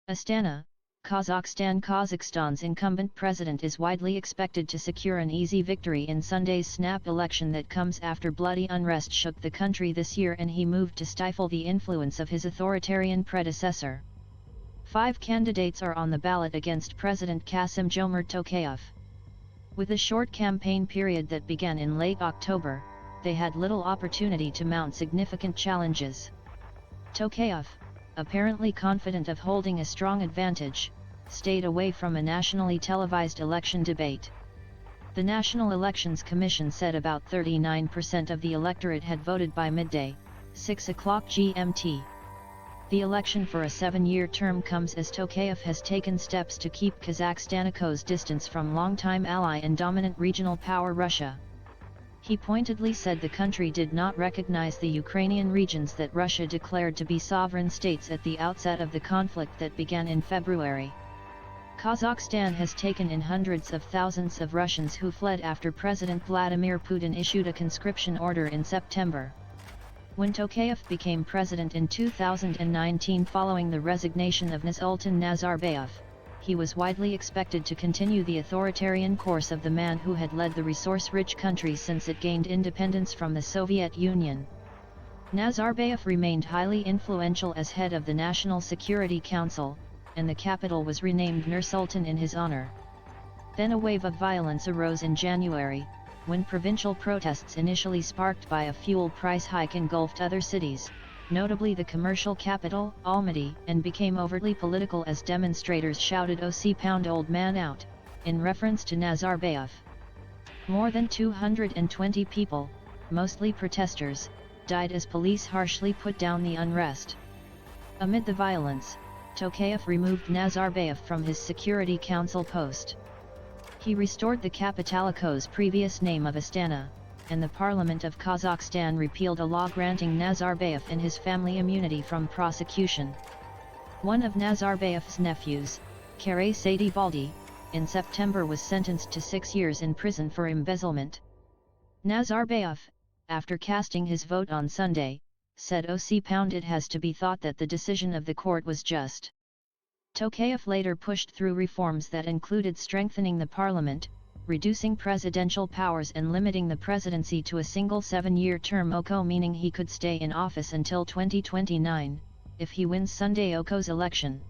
ASTANA, Kazakhstan Kazakhstan's incumbent president is widely expected to secure an easy victory in Sunday's snap election that comes after bloody unrest shook the country this year and he moved to stifle the influence of his authoritarian predecessor. 5 candidates are on the ballot against President Kassym-Jomart Tokayev. With a short campaign period that began in late October, they had little opportunity to mount significant challenges. Tokayev, apparently confident of holding a strong advantage, stayed away from a nationally televised election debate. The National Elections Commission said about 39% of the electorate had voted by midday, 6 o'clock GMT. The election for a 7-year term comes as Tokayev has taken steps to keep Kazakhstan's distance from longtime ally and dominant regional power Russia. He pointedly said the country did not recognize the Ukrainian regions that Russia declared to be sovereign states at the outset of the conflict that began in February. Kazakhstan has taken in hundreds of thousands of Russians who fled after President Vladimir Putin issued a conscription order in September. When Tokayev became president in 2019 following the resignation of Nursultan Nazarbayev, he was widely expected to continue the authoritarian course of the man who had led the resource-rich country since it gained independence from the Soviet Union. Nazarbayev remained highly influential as head of the National Security Council, and the capital was renamed Nur-Sultan in his honor. Then a wave of violence arose in January, when provincial protests initially sparked by a fuel price hike engulfed other cities, notably the commercial capital, Almaty, and became overtly political as demonstrators shouted "OC old man out," in reference to Nazarbayev. More than 220 people, mostly protesters, died as police harshly put down the unrest. Amid the violence, Tokayev removed Nazarbayev from his Security Council post. He restored the Kapitalico's previous name of Astana, and the Parliament of Kazakhstan repealed a law granting Nazarbayev and his family immunity from prosecution. One of Nazarbayev's nephews, Kare Sadi Baldi, in September was sentenced to 6 years in prison for embezzlement. Nazarbayev, after casting his vote on Sunday, said it has to be thought that the decision of the court was just. Tokayev later pushed through reforms that included strengthening the parliament, reducing presidential powers and limiting the presidency to a single 7-year term meaning he could stay in office until 2029, if he wins Sunday Oko's election.